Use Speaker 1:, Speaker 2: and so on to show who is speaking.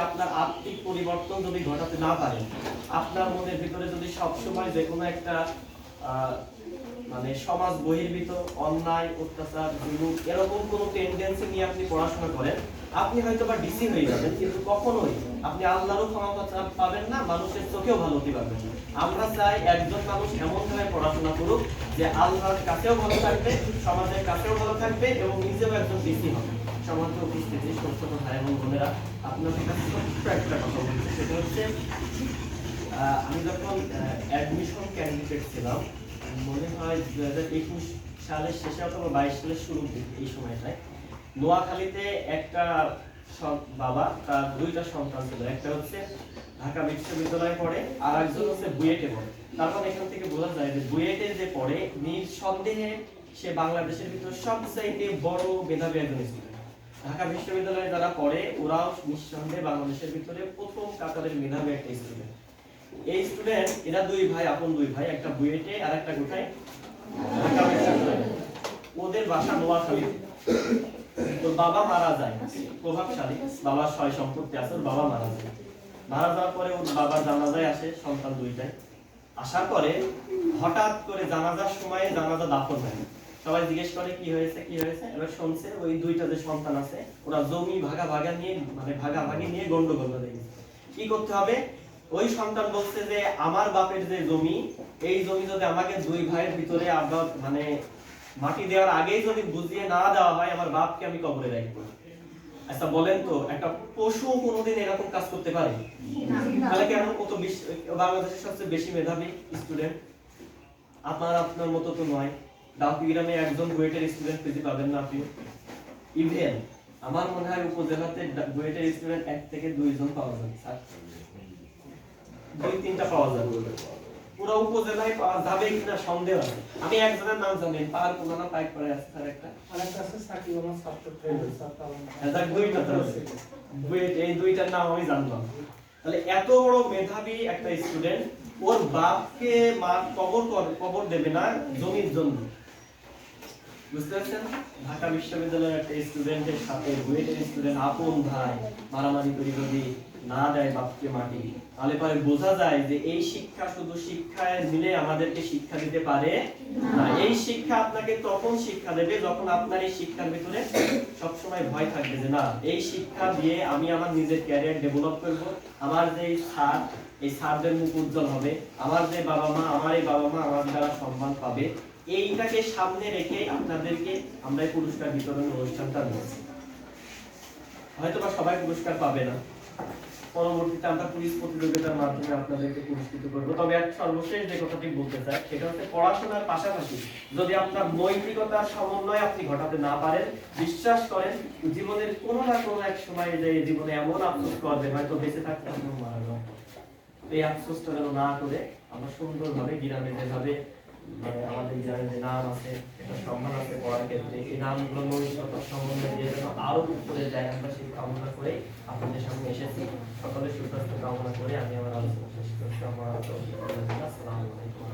Speaker 1: আপনার আত্মিক পরিবর্তন যদি ঘটাতে না পারেন, আপনার মনের ভিতরে যদি সবসময় যে কোনো একটা মানে সমাজ বহির্ভূত অন্যায়, অত্যাচার, জুলুম এরকম কোনো টেন্ডেন্সি নিয়ে আপনি পড়াশোনা করেন, আপনি হয়তো বা ডিসি হয়ে যাবেন, কিন্তু কখনোই আপনি আল্লাহরও ক্ষমা পাবেন না, মানুষের চোখেও ভালো হতে পারবেন না। আমরা চাই একজন মানুষ এমনভাবে পড়াশোনা করুক যে আল্লাহর কাছেও ভালো থাকবে, সমাজের কাছেও ভালো থাকবে এবং নিজেও একজন ডিসি হবে। সমাজে উপস্থিতি ছোট ছোট ভাই এবং বোনেরা, আপনাদের কাছে ছোট্ট একটা কথা বলছি, সেটা হচ্ছে আমি যখন অ্যাডমিশন ক্যান্ডিডেট ছিলাম, মনে হয় 2021 সালের শেষে অথবা 22 সালের শুরুর দিকে, এই সময়টায় নোয়াখালীতে একটা বাবা তার দুইটা সন্তান ছিল, একটা হচ্ছে ঢাকা বিশ্ববিদ্যালয়ে পড়ে আর একজন হচ্ছে বুয়েটে পড়ে। তারপর এখান থেকে বোঝা যায় যে বুয়েটে যে পড়ে নিঃসন্দেহে সে বাংলাদেশের ভিতর সবচাইতে বড় মেধাবী একজন স্টুডেন্ট। ঢাকা বিশ্ববিদ্যালয়ে যারা পড়ে ওরাও নিঃসন্দেহে বাংলাদেশের ভিতরে প্রথম কাতারের মেধাবী একটা স্টুডেন্ট। এই স্টুডেন্ট এরা দুই ভাই, আপন দুই ভাই, একটা বুয়েটে আর একটা কোথায়, ঢাকা বিশ্ববিদ্যালয়ে। ওদের বাসা নোয়াখালীতে। তো বাবা মারা যায়, প্রভাবশালী বাবার সয় সম্পত্তি আছে, ওর বাবা মারা যায়। মারা যাওয়ার পরে ওর বাবার জানাজায় আসে সন্তান দুইটাই। আসার পরে হঠাৎ করে জানাজার সময় জানাজা দাফন হয়। সবাই জিজ্ঞেস করে কি হয়েছে কি হয়েছে, এবার শুনছে ওই দুইটা যে সন্তান আছে ওরা জমি ভাগাভাগি নিয়ে গন্ডগোল হয়ে গেছে। কি করতে হবে? ওই সন্তান বলছে যে আমার বাপের যে জমি, এই জমি যদি আমাকে দুই ভাইয়ের ভিতরে আবার মানে মাটি দেওয়ার আগেই যদি বুঝিয়ে না দেওয়া হয়, আমার বাপকে আমি কবরে রাখবো। আচ্ছা বলেন তো, একটা পশু কোনোদিন এরকম কাজ করতে পারে? তাহলে কেন কত বাংলাদেশের সবচেয়ে বেশি মেধাবী স্টুডেন্ট আপনার মতো তো নয়। ডাউকি গ্রামে একজন বুয়েটের স্টুডেন্ট খুঁজে পাবেন না আপনি। ইভেন আমার মনে হয় উপজেলাতে বুয়েটের স্টুডেন্ট 1 থেকে 2 জন পাওয়া যাবে, স্যার 2-3টা পাওয়া যাবে। পুরো উপজেলায় পাওয়া যাবে কিনা সন্দেহ আছে। আমি একজনের নাম জানি, পার কোনা পাইক করে আছে স্যার, একটা আরেকটা আছে সাকিব আমার ছাত্র ট্রেডার স্যার, এটা দুইটা আছে বুয়েট, এই দুইটার নাম আমি জানলাম। তাহলে এত বড় মেধাবী একটা স্টুডেন্ট ওর বাপকে মা কবর দেবে না জমির জন্য। বুঝতে পারছেন? ঢাকা বিশ্ববিদ্যালয়ের একটা স্টুডেন্টের সাথে বুয়েটের স্টুডেন্ট আপন ভাই মারামারি করে যদি না দেয় বাপকে মাটি, তাহলে পরে বোঝা যায় যে এই শিক্ষা শুধু শিক্ষায় মিলে আমাদেরকে শিক্ষা দিতে পারে না। এই শিক্ষা আপনাকে তখন শিক্ষা দেবে যখন আপনার এই শিক্ষার ভিতরে সবসময় ভয় থাকবে যে না, এই শিক্ষা দিয়ে আমি আমার নিজের ক্যারিয়ার ডেভেলপ করব, আমার যে স্যার, এই স্যারদের মুখ উজ্জ্বল হবে, আমার যে বাবা মা, আমার এই বাবা মা আমার দ্বারা সম্মান পাবে। এইটাকে সামনে রেখে আপনাদেরকে আমরা এই পুরস্কার বিতরণ অনুষ্ঠানটা নিয়েছি। হয়তো বা সবাই পুরস্কার পাবে না, পরবর্তীতে আমরা কুইজ প্রতিযোগিতার মাধ্যমে আপনাদেরকে পুরস্কৃত করব। তবে এক সর্বশেষ যে কথাটি বলতে চাই সেটা হচ্ছে পড়াশোনার পাশাপাশি যদি আপনার নৈতিকতার সমন্বয় আপনি ঘটাতে না পারেন, বিশ্বাস করেন জীবনের কোনো না কোনো এক সময় যে জীবনে এমন আফসোস করবে হয়তো বেঁচে থাকতে আপনি মারা যাবেন। এই আফসোসটা যেন না করে আমরা সুন্দরভাবে গ্রামে যেভাবে আমাদের গ্রামের যে নাম আছে, একটা সম্মান আছে পড়ার ক্ষেত্রে, এই নামগুলো নৈতিকতার সমন্বয় দিয়ে যেন আরো উপরে যায়, আমরা সেই কামনা করে আপনাদের সামনে এসেছি। সকলের সুস্বাস্থ্য কামনা করে আমি আমার আলোচনা শেষ করছি। আসসালামু আলাইকুম।